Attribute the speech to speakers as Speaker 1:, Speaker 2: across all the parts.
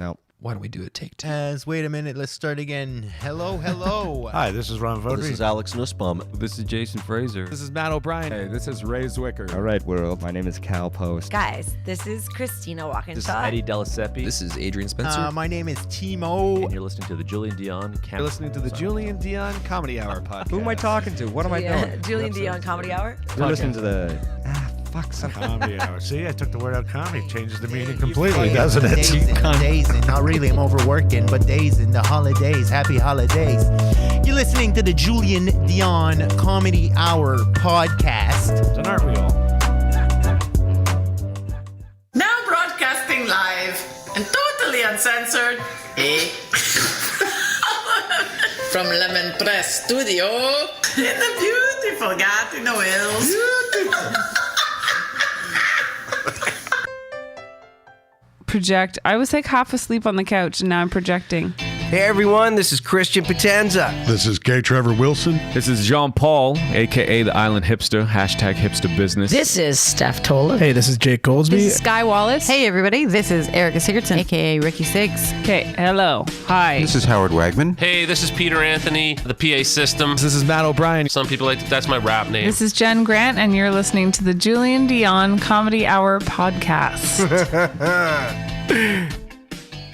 Speaker 1: No.
Speaker 2: Why don't we do a take two?
Speaker 3: Wait a minute, let's start again. Hello.
Speaker 4: Hi, this is Ron Vodri.
Speaker 5: This is Alex Nussbaum.
Speaker 6: This is Jason Fraser.
Speaker 2: This is Matt O'Brien.
Speaker 6: Hey, this is Ray Zwicker.
Speaker 1: All right, world. My name is Cal Post.
Speaker 7: Guys, this is Christina Walkinshaw.
Speaker 5: This is Eddie Delaseppe.
Speaker 2: This is Adrian Spencer.
Speaker 3: My name is Timo.
Speaker 5: And you're listening to the Julien Dionne
Speaker 2: You're listening to the Julien Dionne Comedy Hour podcast.
Speaker 1: Who am I talking to? What am I doing?
Speaker 7: Julien Dionne Comedy Hour.
Speaker 1: You're listening to the...
Speaker 4: Comedy hour. See, I took the word out comedy. Changes the meaning completely, doesn't it?
Speaker 3: Dazing. Not really, I'm overworking, but dazing. The holidays. Happy holidays. You're listening to the Julien Dionne Comedy Hour podcast.
Speaker 4: And aren't we all?
Speaker 8: Now broadcasting live and totally uncensored, from Lemon Press Studio in the beautiful Gatineau Hills.
Speaker 9: Project. I was like half asleep on the couch and now I'm projecting.
Speaker 10: Hey everyone, this is Christian Potenza.
Speaker 11: This is K. Trevor Wilson.
Speaker 6: This is Jean-Paul, a.k.a. the Island Hipster, #hipsterbusiness.
Speaker 8: This is Steph Tola.
Speaker 12: Hey, this is Jake Goldsby.
Speaker 9: This is Sky Wallace.
Speaker 13: Hey everybody, this is Erica Sigurdsson, aka Ricky Siggs.
Speaker 9: Okay, hello. Hi.
Speaker 11: This is Howard Wagman.
Speaker 14: Hey, this is Peter Anthony, the PA system.
Speaker 2: This is Matt O'Brien.
Speaker 14: Some people like that's my rap name.
Speaker 9: This is Jen Grant and you're listening to the Julien Dionne Comedy Hour podcast.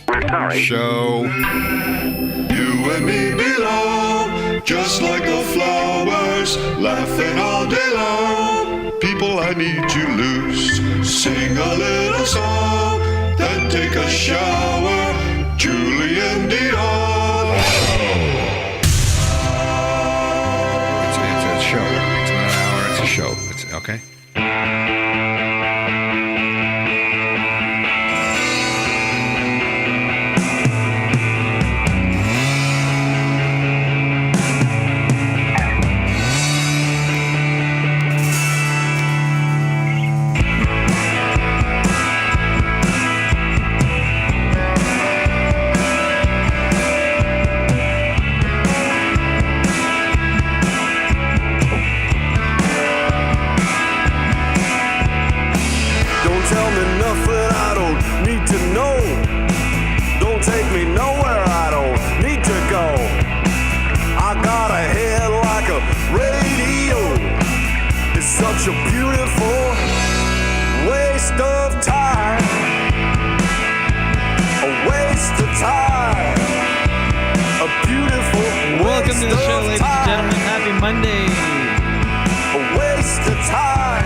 Speaker 11: We're sorry. Show. You and me belong, just like the flowers, laughing all day long. People, I need to loose, sing a little song, then take a shower. Julien Dionne. It's a show. It's not an hour. It's a show. It's okay.
Speaker 15: Such a beautiful waste of time. A waste of time. A beautiful
Speaker 12: Welcome to the show, ladies and gentlemen. Happy Monday.
Speaker 15: A waste of time.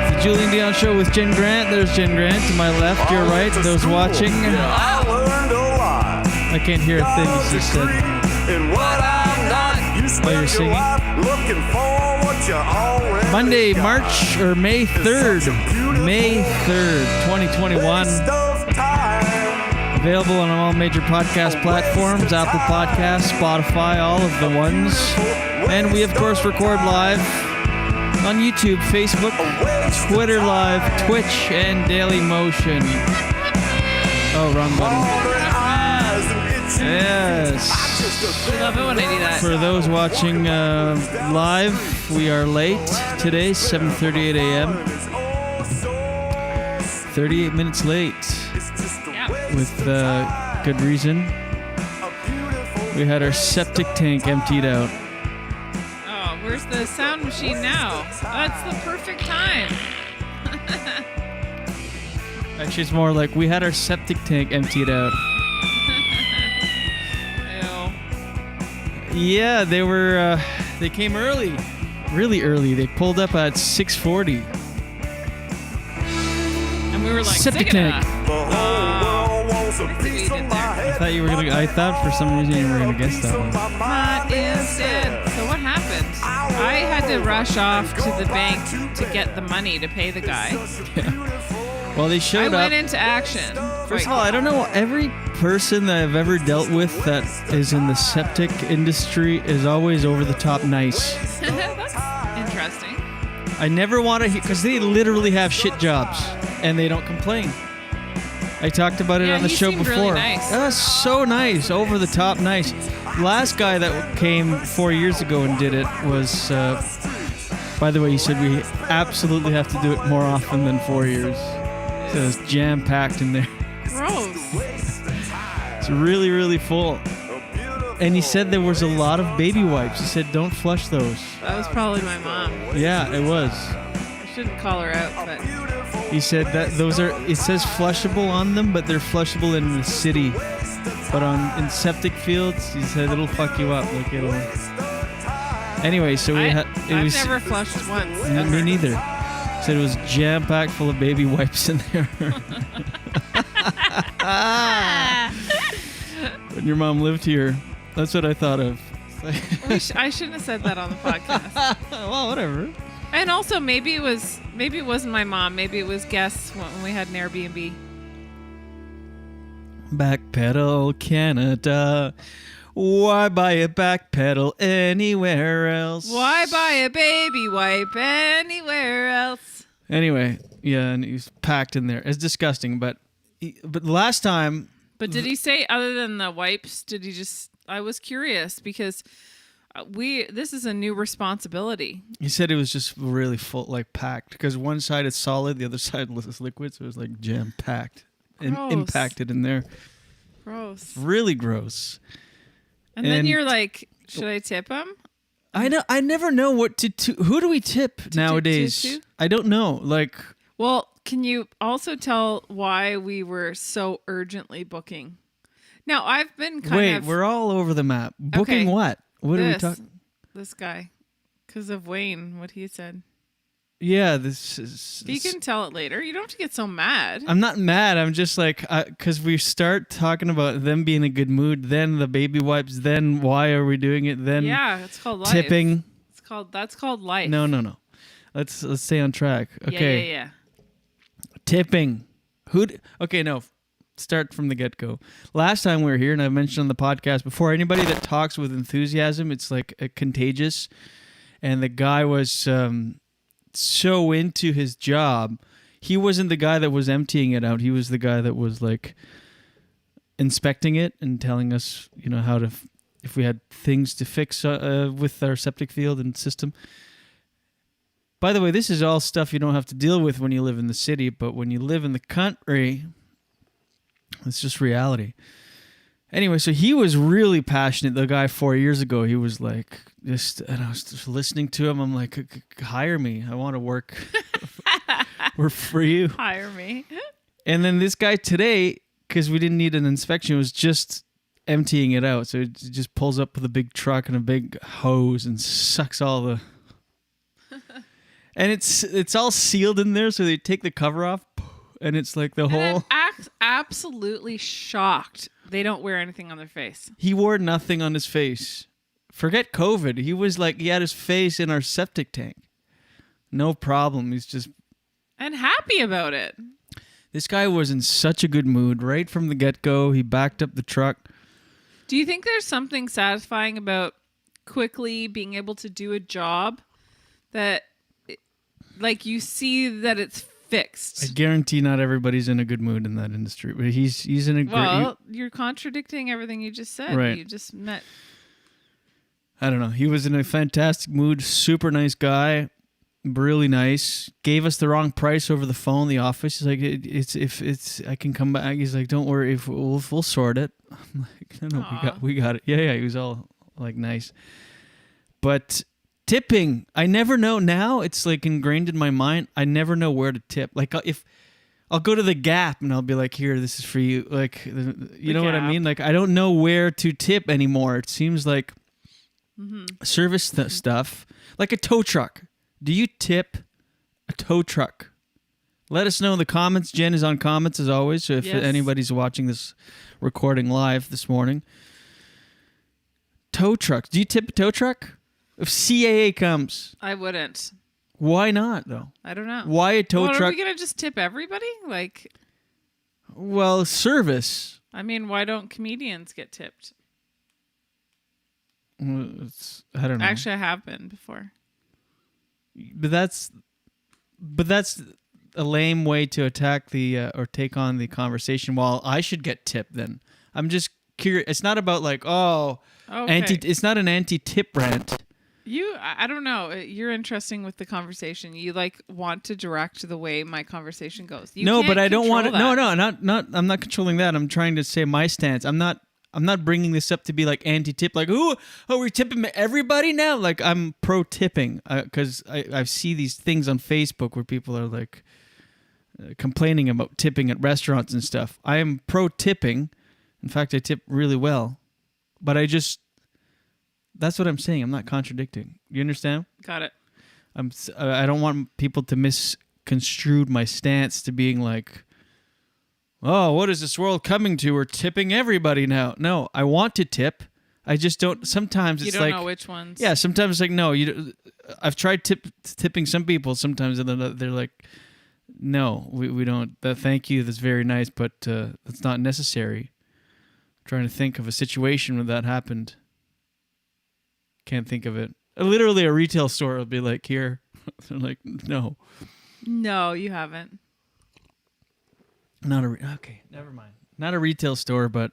Speaker 12: It's the Julien Dionne Show with Jen Grant. There's Jen Grant to my left, your right. Those watching.
Speaker 15: I learned a lot.
Speaker 12: I can't hear a thing you just said.
Speaker 15: In what I'm not. You
Speaker 12: Oh, you're singing?
Speaker 15: Looking for what you already
Speaker 12: Monday,
Speaker 15: got.
Speaker 12: March or May 3rd. May 3rd, 2021. Available on all major podcast platforms, Apple Podcasts, Spotify, all of the ones. And we, of course, record live on YouTube, Facebook, Twitter Live, Twitch, and Daily Motion. Oh, wrong button. Yes.
Speaker 9: I love it when I do that.
Speaker 12: For those watching live, we are late today, 7:38 a.m. 38 minutes late.
Speaker 9: Yeah.
Speaker 12: With good reason. We had our septic tank emptied out.
Speaker 9: Oh, where's the sound machine now? That's the perfect time.
Speaker 12: Actually, it's more like we had our septic tank emptied out. Yeah, they were. They came early, really early. They pulled up at 6:40.
Speaker 9: And we were like,
Speaker 12: septic tank. I thought you were gonna. I thought for some reason you were gonna guess that one.
Speaker 9: Matt is dead. So what happened? I had to rush off to the bank to get the money to pay the guy.
Speaker 12: Yeah. Well, they showed
Speaker 9: I
Speaker 12: up.
Speaker 9: went into action.
Speaker 12: First of all, I don't know. Every person that I've ever dealt with that is in the septic industry is always over the top nice.
Speaker 9: That's interesting.
Speaker 12: I never want to hear, because they literally have shit jobs and they don't complain. I talked about it on the show before.
Speaker 9: Really nice.
Speaker 12: That was so nice, over the top nice. Last guy that came 4 years ago and did it was, by the way, he said we absolutely have to do it more often than 4 years. So it's jam-packed in there.
Speaker 9: Gross.
Speaker 12: really, really full. And he said there was a lot of baby wipes. He said, don't flush those.
Speaker 9: That was probably my mom.
Speaker 12: Yeah, it was.
Speaker 9: I shouldn't call her out, but
Speaker 12: He said that those are, it says flushable on them, but they're flushable in the city. But in septic fields, he said it'll fuck you up. Like it'll. Anyway, so
Speaker 9: I've never flushed once.
Speaker 12: Me neither. Said it was jam-packed full of baby wipes in there. When your mom lived here, that's what I thought of.
Speaker 9: I shouldn't have said that on the podcast.
Speaker 12: Well, whatever.
Speaker 9: And also, maybe it wasn't my mom. Maybe it was guests when we had an Airbnb.
Speaker 12: Backpedal Canada. Why buy a backpedal anywhere else?
Speaker 9: Why buy a baby wipe anywhere else?
Speaker 12: Anyway, yeah, and he was packed in there. It's disgusting, but last time.
Speaker 9: But did he say, other than the wipes, did he just... I was curious because this is a new responsibility.
Speaker 12: He said it was just really full, like packed, because one side is solid, the other side is liquid, so it was like jam-packed and impacted in there.
Speaker 9: Gross.
Speaker 12: Really gross.
Speaker 9: And then you're like, should I tip him?
Speaker 12: I know. I never know what to who do we tip nowadays? I don't know. Like,
Speaker 9: well, can you also tell why we were so urgently booking? Now, I've been kind of...
Speaker 12: Wait, we're all over the map. Booking what? What are we talking?
Speaker 9: This guy. Because of Wayne, what he said.
Speaker 12: Yeah, this is...
Speaker 9: You can tell it later. You don't have to get so mad.
Speaker 12: I'm not mad. I'm just like... Because we start talking about them being in a good mood, then the baby wipes, then why are we doing it, then...
Speaker 9: Yeah, it's called life.
Speaker 12: Tipping.
Speaker 9: That's called life.
Speaker 12: No. Let's stay on track. Okay.
Speaker 9: Yeah.
Speaker 12: Tipping. Okay, no. Start from the get-go. Last time we were here, and I mentioned on the podcast before, anybody that talks with enthusiasm, it's like contagious. And the guy was so into his job. He wasn't the guy that was emptying it out. He was the guy that was like inspecting it and telling us, how to, if we had things to fix with our septic field and system. By the way, this is all stuff you don't have to deal with when you live in the city, but when you live in the country, it's just reality. Anyway, so he was really passionate. The guy 4 years ago, he was like, and I was just listening to him. I'm like, hire me. I want to work for you.
Speaker 9: Hire me.
Speaker 12: And then this guy today, because we didn't need an inspection, was just emptying it out. So it just pulls up with a big truck and a big hose and sucks all the... And it's all sealed in there, so they take the cover off, and it's like the whole...
Speaker 9: I'm absolutely shocked they don't wear anything on their face.
Speaker 12: He wore nothing on his face. Forget COVID. He was like, he had his face in our septic tank. No problem. He's just...
Speaker 9: And happy about it.
Speaker 12: This guy was in such a good mood right from the get-go. He backed up the truck.
Speaker 9: Do you think there's something satisfying about quickly being able to do a job that... Like, you see that it's fixed.
Speaker 12: I guarantee not everybody's in a good mood in that industry, but he's in a great...
Speaker 9: Well, you're contradicting everything you just said.
Speaker 12: Right.
Speaker 9: You just met...
Speaker 12: I don't know. He was in a fantastic mood. Super nice guy. Really nice. Gave us the wrong price over the phone, the office. He's like, it's I can come back. He's like, don't worry, if we'll sort it. I'm like, no, we got it. Yeah, he was all like nice. But... tipping, I never know. Now it's like ingrained in my mind. I never know where to tip. Like if I'll go to the Gap and I'll be like, here, this is for you. Like, you know what I mean? Like, I don't know where to tip anymore. It seems like service stuff, like a tow truck. Do you tip a tow truck? Let us know in the comments. Jen is on comments as always. So if anybody's watching this recording live this morning, tow trucks. Do you tip a tow truck? If CAA comes,
Speaker 9: I wouldn't.
Speaker 12: Why not, though?
Speaker 9: I don't know.
Speaker 12: Why a tow truck?
Speaker 9: Are we going to just tip everybody? Like,
Speaker 12: well, service.
Speaker 9: I mean, why don't comedians get tipped?
Speaker 12: I don't know.
Speaker 9: Actually, I have been before.
Speaker 12: But that's a lame way to attack or take on the conversation. While I should get tipped, then I'm just curious. It's not about like, it's not an anti-tip rant.
Speaker 9: I don't know. You're interesting with the conversation. You like want to direct the way my conversation goes. You
Speaker 12: No,
Speaker 9: can't
Speaker 12: but I don't want to.
Speaker 9: control
Speaker 12: No,
Speaker 9: that.
Speaker 12: not. I'm not controlling that. I'm trying to say my stance. I'm not bringing this up to be like anti-tip. Like, we're tipping everybody now. Like, I'm pro-tipping because I see these things on Facebook where people are like complaining about tipping at restaurants and stuff. I am pro-tipping. In fact, I tip really well, but that's what I'm saying. I'm not contradicting. You understand?
Speaker 9: Got it.
Speaker 12: I don't want people to misconstrue my stance to being like, oh, what is this world coming to? We're tipping everybody now. No, I want to tip. I just don't. Sometimes it's like
Speaker 9: you don't know which ones.
Speaker 12: Yeah, sometimes it's like no. I've tried tipping some people sometimes, and then they're like, no, we don't. Thank you. That's very nice, but that's not necessary. I'm trying to think of a situation where that happened. Can't think of it. Literally, a retail store will be like, here. They're like, no.
Speaker 9: No, you haven't.
Speaker 12: Okay, never mind. Not a retail store, but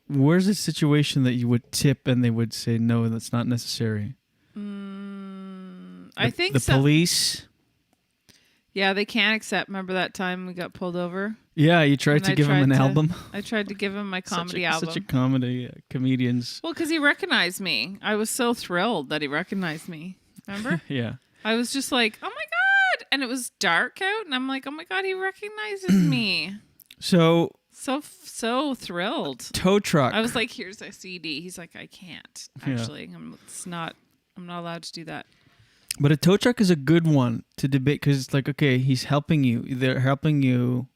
Speaker 12: where's a situation that you would tip and they would say, no, that's not necessary?
Speaker 9: I think
Speaker 12: the police.
Speaker 9: Yeah, they can't accept. Remember that time we got pulled over?
Speaker 12: Yeah, you tried to give him an album.
Speaker 9: I tried to give him my comedy album.
Speaker 12: Such a comedy, comedians.
Speaker 9: Well, because he recognized me. I was so thrilled that he recognized me. Remember?
Speaker 12: Yeah.
Speaker 9: I was just like, oh my God. And it was dark out. And I'm like, oh my God, he recognizes me. So thrilled.
Speaker 12: Tow truck.
Speaker 9: I was like, here's a CD. He's like, I can't. Actually, I'm not allowed to do that.
Speaker 12: But a tow truck is a good one to debate because it's like, okay, he's helping you. They're helping you.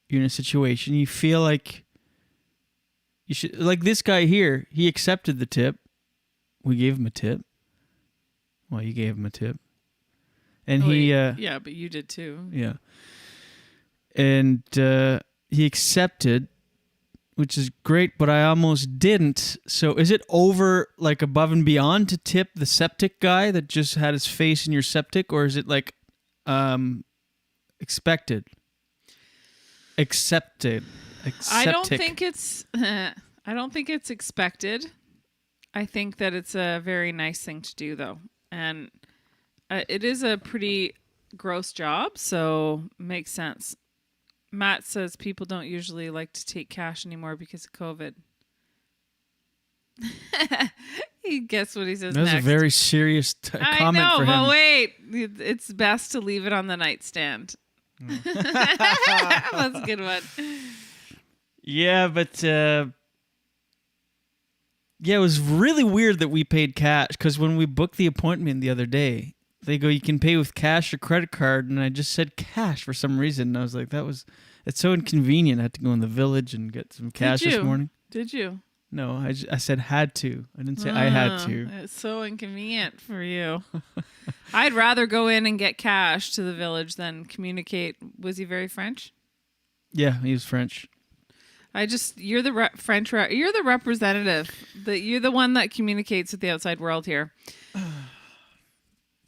Speaker 12: You're in a situation. You feel like you should, like this guy here, he accepted the tip. We gave him a tip. Well, you gave him a tip. And
Speaker 9: yeah, but you did too.
Speaker 12: Yeah. And he accepted, which is great, but I almost didn't. So is it over, like above and beyond to tip the septic guy that just had his face in your septic, or is it like expected? Accepted.
Speaker 9: I don't think it's expected. I think that it's a very nice thing to do, though. And it is a pretty gross job, so makes sense. Matt says people don't usually like to take cash anymore because of COVID. He guess what he says
Speaker 12: That's
Speaker 9: next.
Speaker 12: a very serious comment for him.
Speaker 9: I know, but wait. It's best to leave it on the nightstand. That's a good one.
Speaker 12: Yeah, but it was really weird that we paid cash because when we booked the appointment the other day, they go, you can pay with cash or credit card, and I just said cash for some reason, and I was like, it's so inconvenient. I had to go in the village and get some cash this morning.
Speaker 9: Did you?
Speaker 12: No, I said had to. I didn't say I had to.
Speaker 9: It's so inconvenient for you. I'd rather go in and get cash to the village than communicate. Was he very French?
Speaker 12: Yeah, he was French.
Speaker 9: You're the French. You're the representative. You're the one that communicates with the outside world here.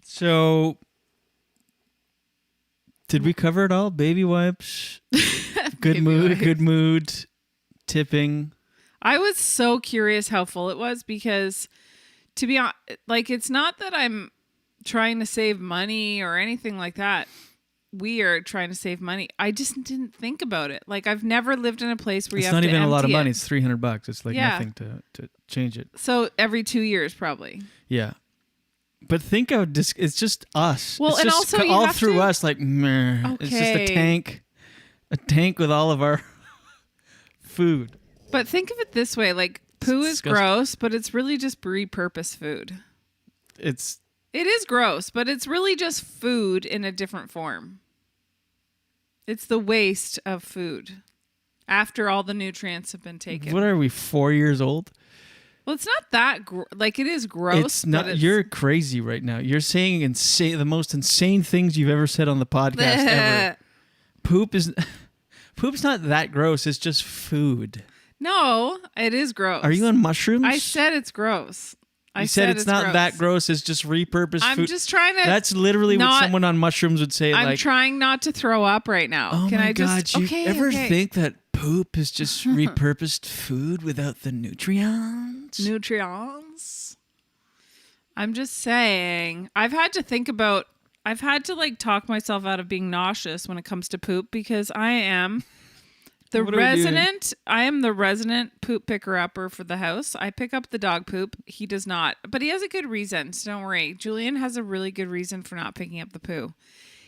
Speaker 12: So, did we cover it all? Baby wipes, good mood, tipping.
Speaker 9: I was so curious how full it was because, to be honest, like it's not that I'm trying to save money or anything like that. We are trying to save money. I just didn't think about it. Like I've never lived in a place where you have to empty it.
Speaker 12: It's not even a lot of money. It's $300. It's like nothing to change it.
Speaker 9: So every 2 years, probably.
Speaker 12: Yeah. But think how it's just us.
Speaker 9: Well,
Speaker 12: it's
Speaker 9: and
Speaker 12: just
Speaker 9: also
Speaker 12: all through us, like meh.
Speaker 9: Okay.
Speaker 12: It's just a tank with all of our food.
Speaker 9: But think of it this way: like poo is gross, but it's really just repurposed food. It is gross, but it's really just food in a different form. It's the waste of food after all the nutrients have been taken.
Speaker 12: What are we, 4 years old?
Speaker 9: Well, it's not that like it is gross.
Speaker 12: It's not. You're crazy right now. You're saying the most insane things you've ever said on the podcast ever. Poop's not that gross. It's just food.
Speaker 9: No, it is gross.
Speaker 12: Are you on mushrooms?
Speaker 9: I said it's gross.
Speaker 12: You said it's not gross. That gross. It's just repurposed food.
Speaker 9: I'm just trying to.
Speaker 12: That's literally what someone on mushrooms would say.
Speaker 9: I'm trying not to throw up right now.
Speaker 12: Oh
Speaker 9: Can
Speaker 12: my
Speaker 9: I
Speaker 12: God!
Speaker 9: just?
Speaker 12: You ever think that poop is just repurposed food without the nutrients?
Speaker 9: Nutrients. I'm just saying, I've had to like talk myself out of being nauseous when it comes to poop because I am the resident poop picker upper for the house. I pick up the dog poop. He does not, but he has a good reason. So don't worry. Julien has a really good reason for not picking up the poo.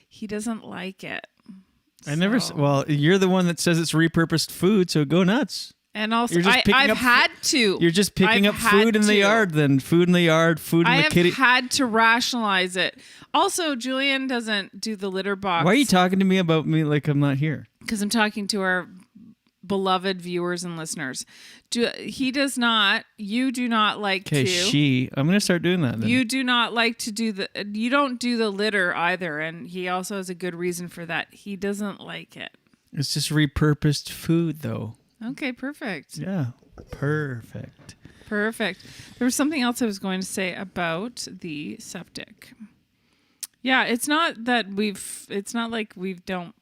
Speaker 9: He doesn't like it.
Speaker 12: Well, you're the one that says it's repurposed food, so go nuts.
Speaker 9: And also, I've had to.
Speaker 12: You're just picking up food in the yard, then food in the yard, food in the kitty.
Speaker 9: I've had to rationalize it. Also, Julien doesn't do the litter box.
Speaker 12: Why are you talking to me about me like I'm not here?
Speaker 9: Because I'm talking to our beloved viewers and listeners. He does not. You do not like to.
Speaker 12: Okay, I'm going to start doing that then.
Speaker 9: You do not like to do you don't do the litter either. And he also has a good reason for that. He doesn't like it.
Speaker 12: It's just repurposed food, though.
Speaker 9: Okay, perfect.
Speaker 12: Yeah, perfect.
Speaker 9: Perfect. There was something else I was going to say about the septic. Yeah, it's not like we don't.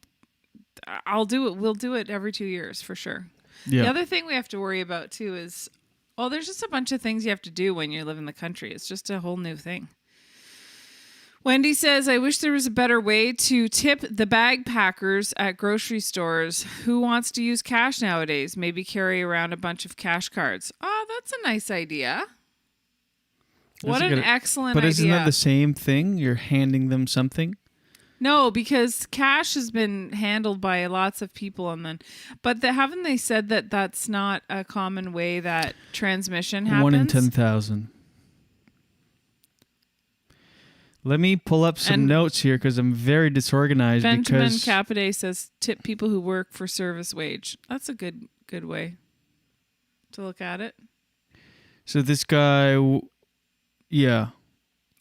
Speaker 9: I'll do it. We'll do it every 2 years for sure. Yeah. The other thing we have to worry about too is, there's just a bunch of things you have to do when you live in the country. It's just a whole new thing. Wendy says, I wish there was a better way to tip the bag packers at grocery stores. Who wants to use cash nowadays? Maybe carry around a bunch of cash cards. Oh, that's a nice idea. What an excellent idea.
Speaker 12: But isn't that the same thing? You're handing them something?
Speaker 9: No, because cash has been handled by lots of people, but haven't they said that that's not a common way that transmission happens?
Speaker 12: 1 in 10,000. Let me pull up some notes here because I'm very disorganized.
Speaker 9: Benjamin Capiday says tip people who work for service wage. That's a good way to look at it.
Speaker 12: So this guy, yeah.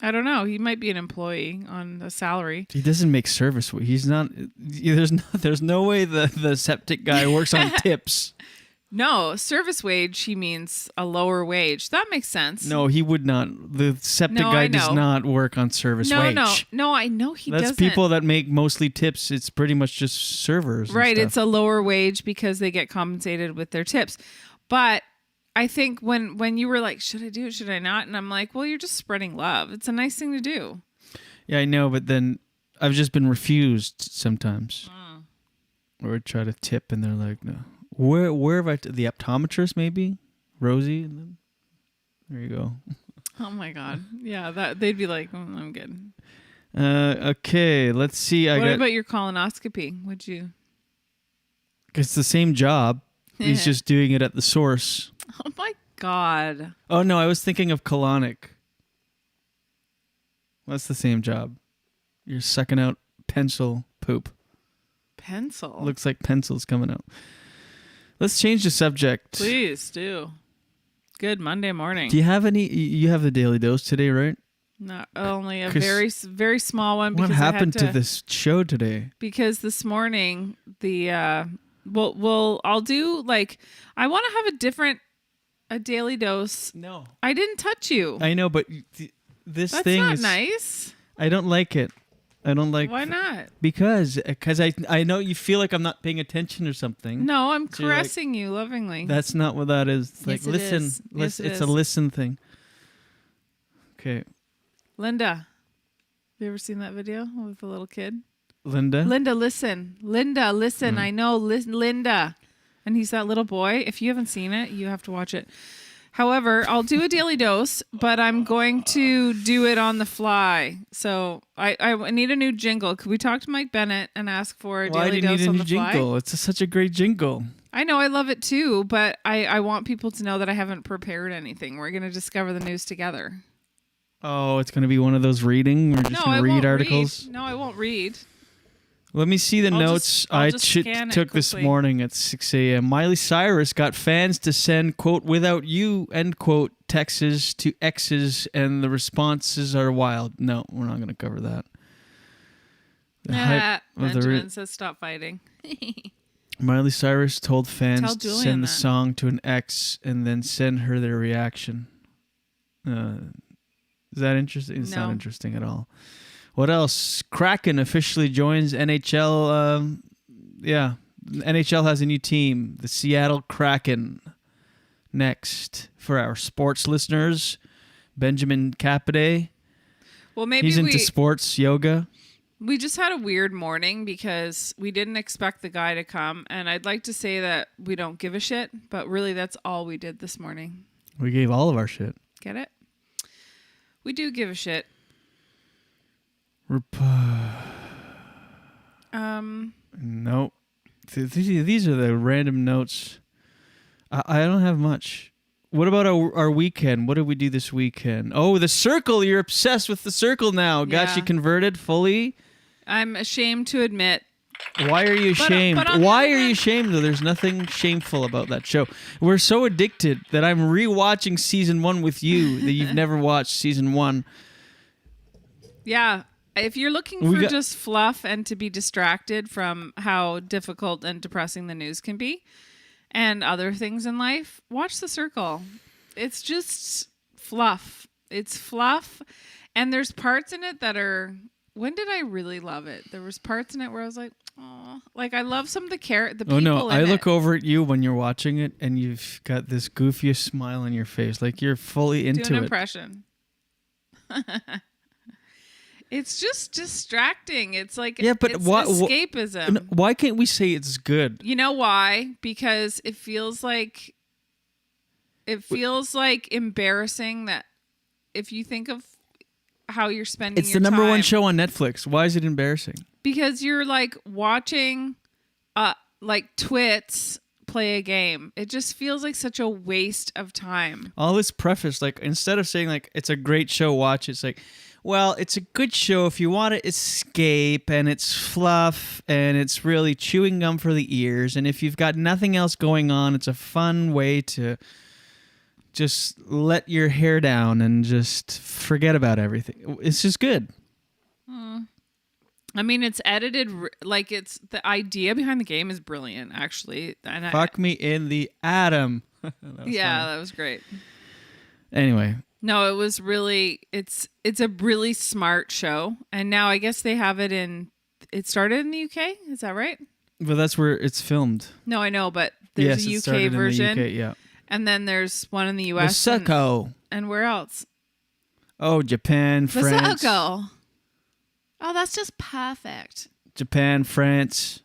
Speaker 9: I don't know. He might be an employee on a salary.
Speaker 12: He doesn't make service. He's not. There's no way the septic guy works on tips.
Speaker 9: No, service wage. He means a lower wage. That makes sense.
Speaker 12: No, he would not. The septic guy does not work on service wage.
Speaker 9: No, I know he doesn't.
Speaker 12: That's people that make mostly tips. It's pretty much just servers.
Speaker 9: Right. It's a lower wage because they get compensated with their tips. But I think when you were like, should I do it? Should I not? And I'm like, well, you're just spreading love. It's a nice thing to do.
Speaker 12: Yeah, I know. But then I've just been refused sometimes. Or try to tip and they're like, no. Where have the optometrist maybe? Rosie? There you go.
Speaker 9: Oh my God. Yeah, they'd be like, I'm good.
Speaker 12: Okay, let's see.
Speaker 9: What about your colonoscopy? Would you?
Speaker 12: It's the same job. He's just doing it at the source.
Speaker 9: Oh my God.
Speaker 12: Oh no, I was thinking of colonic. That's the same job. You're sucking out pencil poop.
Speaker 9: Pencil?
Speaker 12: Looks like pencil's coming out. Let's change the subject.
Speaker 9: Please do. Good Monday morning.
Speaker 12: Do you have any? You have the Daily Dose today, right?
Speaker 9: Not only a very, very small one.
Speaker 12: What happened to this show today?
Speaker 9: Because this morning, I'll do I want to have a Daily Dose.
Speaker 12: No.
Speaker 9: I didn't touch you.
Speaker 12: I know, but this
Speaker 9: That's
Speaker 12: thing
Speaker 9: not
Speaker 12: is
Speaker 9: nice.
Speaker 12: I don't like it. I don't like.
Speaker 9: Why not?
Speaker 12: Because I know you feel like I'm not paying attention or something.
Speaker 9: No, I'm caressing you lovingly.
Speaker 12: That's not what that is. It's
Speaker 9: yes,
Speaker 12: listen.
Speaker 9: Yes,
Speaker 12: it's a listen thing. Okay.
Speaker 9: Linda, have you ever seen that video with the little kid?
Speaker 12: Linda,
Speaker 9: listen. Linda, listen. I know, Linda. And he's that little boy. If you haven't seen it, you have to watch it. However, I'll do a Daily Dose, but I'm going to do it on the fly. So I need a new jingle. Could we talk to Mike Bennett and ask for a Daily Dose on the fly?
Speaker 12: Why do you need a new jingle? It's such a great jingle.
Speaker 9: I know, I love it too, but I want people to know that I haven't prepared anything. We're going to discover the news together.
Speaker 12: Oh, it's going to be one of those reading? We're just going to read articles?
Speaker 9: No, I won't read.
Speaker 12: Let me see the notes I took this morning at 6 a.m. Miley Cyrus got fans to send, quote, without you, end quote, texts to exes, and the responses are wild. No, we're not going to cover that.
Speaker 9: Benjamin says stop fighting.
Speaker 12: Miley Cyrus told fans to send the song to an ex and then send her their reaction. Is that interesting? It's not interesting at all. What else? Kraken officially joins NHL. NHL has a new team, the Seattle Kraken. Next, for our sports listeners, Benjamin Capide.
Speaker 9: Well, maybe
Speaker 12: he's into sports yoga.
Speaker 9: We just had a weird morning because we didn't expect the guy to come, and I'd like to say that we don't give a shit, but really that's all we did this morning.
Speaker 12: We gave all of our shit.
Speaker 9: Get it? We do give a shit.
Speaker 12: Nope. These are the random notes. I don't have much. What about our weekend? What did we do this weekend? Oh, the circle. You're obsessed with the circle now. Got you converted fully?
Speaker 9: I'm ashamed to admit.
Speaker 12: Why are you ashamed? Why are you ashamed, though? There's nothing shameful about that show. We're so addicted that I'm rewatching season 1 with you that you've never watched season 1.
Speaker 9: Yeah. If you're looking for just fluff and to be distracted from how difficult and depressing the news can be and other things in life, watch The Circle. It's just fluff. It's fluff. And there's parts in it that are... When did I really love it? There was parts in it where I was like, oh, like I love some of the people.
Speaker 12: Oh no,
Speaker 9: in
Speaker 12: I look
Speaker 9: it.
Speaker 12: over at you when you're watching it and you've got this goofiest smile on your face. Like you're fully into
Speaker 9: Do an
Speaker 12: it.
Speaker 9: impression. It's just distracting. It's like
Speaker 12: but
Speaker 9: it's escapism.
Speaker 12: Why can't we say it's good?
Speaker 9: You know why? Because it feels like embarrassing that if you think of how you're spending
Speaker 12: It's the number one show on Netflix. Why is it embarrassing?
Speaker 9: Because you're like watching like twits play a game. It just feels like such a waste of time.
Speaker 12: All this preface, like instead of saying like it's a great show, watch it's like, well, it's a good show if you want to escape and it's fluff and it's really chewing gum for the ears, and if you've got nothing else going on, it's a fun way to just let your hair down and just forget about everything. It's just good.
Speaker 9: I mean, it's edited like it's the idea behind the game is brilliant, actually. And
Speaker 12: Fuck me in the atom.
Speaker 9: That was great.
Speaker 12: Anyway.
Speaker 9: No, it was really it's a really smart show, and now I guess they have it it started in the UK, is that right?
Speaker 12: Well, that's where it's filmed.
Speaker 9: No, I know, but there's a UK version.
Speaker 12: In the UK, yeah.
Speaker 9: And then there's one in the US.
Speaker 12: Vaseko.
Speaker 9: And where else?
Speaker 12: Oh, Japan, France.
Speaker 9: Vaseko. Oh, that's just perfect.
Speaker 12: Japan, France.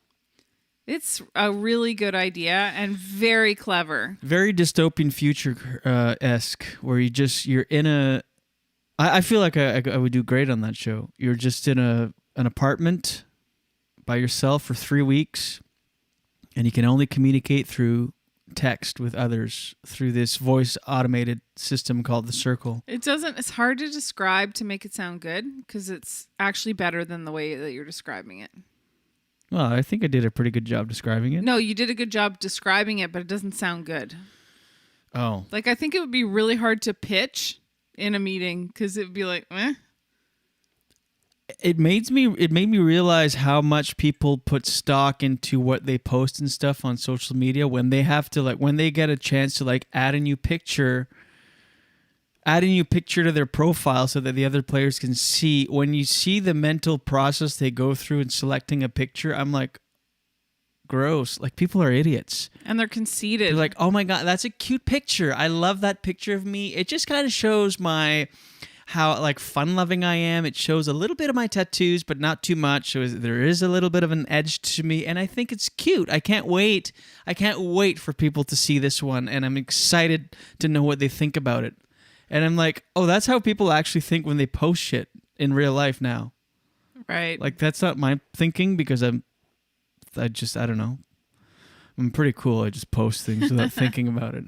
Speaker 9: It's a really good idea and very clever.
Speaker 12: Very dystopian future-esque, where you're in a... I feel like I would do great on that show. You're just in an apartment by yourself for 3 weeks, and you can only communicate through text with others through this voice automated system called The Circle.
Speaker 9: It's hard to describe to make it sound good because it's actually better than the way that you're describing it.
Speaker 12: Well, I think I did a pretty good job describing it.
Speaker 9: No, you did a good job describing it, but it doesn't sound good.
Speaker 12: Oh.
Speaker 9: Like, I think it would be really hard to pitch in a meeting because it would be like, eh.
Speaker 12: It made me realize how much people put stock into what they post and stuff on social media when they have to when they get a chance to add a new picture to their profile so that the other players can see. When you see the mental process they go through in selecting a picture, I'm like, gross. Like, people are idiots.
Speaker 9: And they're conceited.
Speaker 12: They're like, oh my God, that's a cute picture. I love that picture of me. It just kind of shows how fun-loving I am. It shows a little bit of my tattoos, but not too much. So there is a little bit of an edge to me, and I think it's cute. I can't wait for people to see this one, and I'm excited to know what they think about it. And I'm like, oh, that's how people actually think when they post shit in real life now.
Speaker 9: Right.
Speaker 12: Like, that's not my thinking because I don't know. I'm pretty cool. I just post things without thinking about it.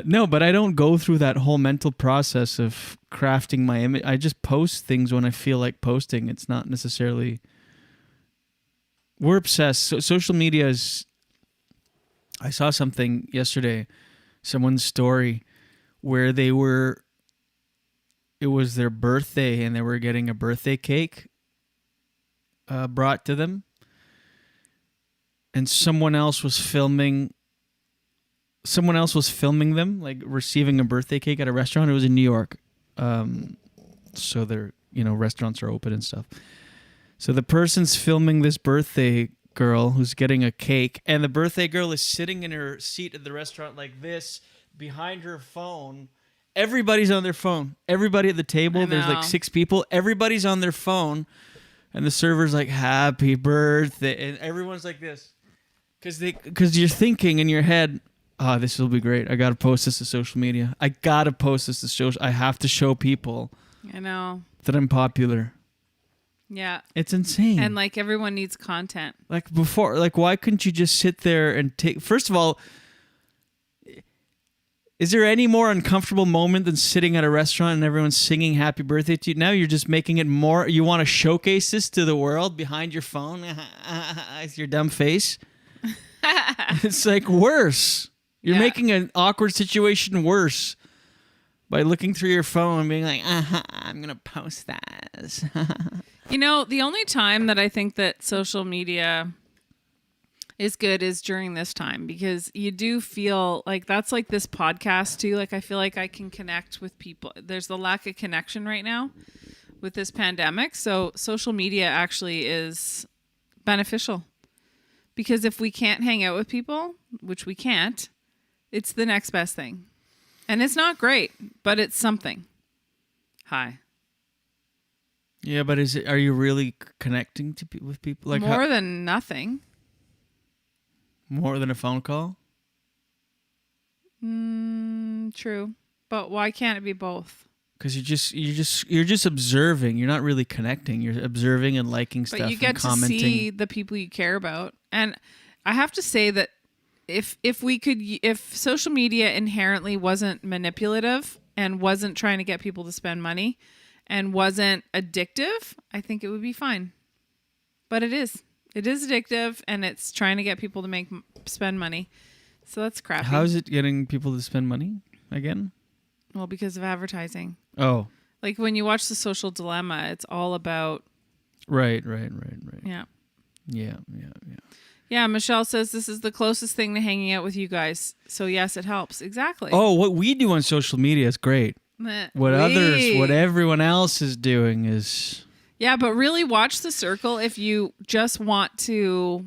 Speaker 12: No, but I don't go through that whole mental process of crafting my image. I just post things when I feel like posting. It's not necessarily... We're obsessed. Social media is... I saw something yesterday, someone's story, where it was their birthday and they were getting a birthday cake brought to them. And someone else was filming them, receiving a birthday cake at a restaurant. It was in New York. So they're, restaurants are open and stuff. So the person's filming this birthday girl who's getting a cake, and the birthday girl is sitting in her seat at the restaurant like this, behind her phone, Everybody's on their phone. Everybody at the table, there's like 6 people. Everybody's on their phone. And the server's like, happy birthday. And everyone's like this. Because you're thinking in your head, oh, this will be great. I got to post this to social media. I got to post this to social. I have to show people
Speaker 9: I know
Speaker 12: that I'm popular.
Speaker 9: Yeah.
Speaker 12: It's insane.
Speaker 9: And like everyone needs content.
Speaker 12: Like before, like why couldn't you just sit there and take... First of all, is there any more uncomfortable moment than sitting at a restaurant and everyone's singing happy birthday to you? Now you're just making it more... You want to showcase this to the world behind your phone? It's your dumb face. It's like worse. You're making an awkward situation worse by looking through your phone and being like, I'm going to post that.
Speaker 9: You know, the only time that I think that social media is good is during this time, because you do feel like that's like this podcast too. Like I feel like I can connect with people. There's the lack of connection right now with this pandemic. So social media actually is beneficial, because if we can't hang out with people, which we can't, it's the next best thing. And it's not great, but it's something. Hi.
Speaker 12: Yeah, but are you really connecting with people? Like
Speaker 9: more than nothing.
Speaker 12: More than a phone call?
Speaker 9: True. But why can't it be both?
Speaker 12: Because you're just observing. You're not really connecting. You're observing and liking stuff.
Speaker 9: But you get
Speaker 12: and
Speaker 9: to
Speaker 12: commenting.
Speaker 9: see the people you care about. And I have to say that if social media inherently wasn't manipulative and wasn't trying to get people to spend money and wasn't addictive, I think it would be fine. But it is. It is addictive, and it's trying to get people to spend money. So that's crappy.
Speaker 12: How is it getting people to spend money again?
Speaker 9: Well, because of advertising.
Speaker 12: Oh.
Speaker 9: Like when you watch The Social Dilemma, it's all about...
Speaker 12: Right.
Speaker 9: Yeah.
Speaker 12: Yeah.
Speaker 9: Yeah, Michelle says this is the closest thing to hanging out with you guys. So yes, it helps. Exactly.
Speaker 12: Oh, what we do on social media is great. What everyone else is doing is...
Speaker 9: Yeah, but really watch The Circle if you just want to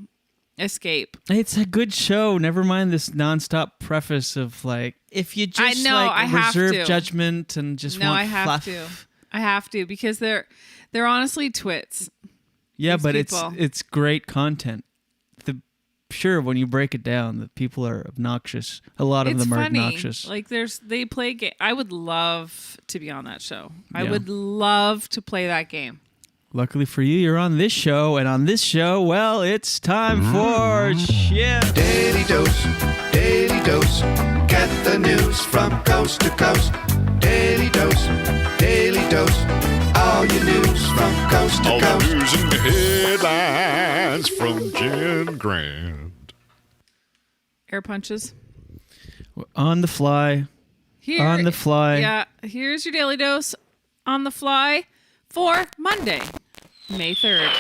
Speaker 9: escape.
Speaker 12: It's a good show. Never mind this nonstop preface of like, if you just reserve judgment and just want
Speaker 9: I have
Speaker 12: fluff.
Speaker 9: I have to, because they're honestly twits.
Speaker 12: Yeah, but it's great content. Sure, when you break it down, the people are obnoxious. A lot of them are obnoxious.
Speaker 9: Like they play game. I would love to be on that show. I would love to play that game.
Speaker 12: Luckily for you, you're on this show, and on this show, well, it's time for shit.
Speaker 11: Daily dose, get the news from coast to coast. Daily dose, all your news from coast to coast.
Speaker 16: All the news and headlines from Jen Grant.
Speaker 9: Air punches.
Speaker 12: On the fly. On the fly.
Speaker 9: Yeah, here's your daily dose on the fly for Monday, May 3rd.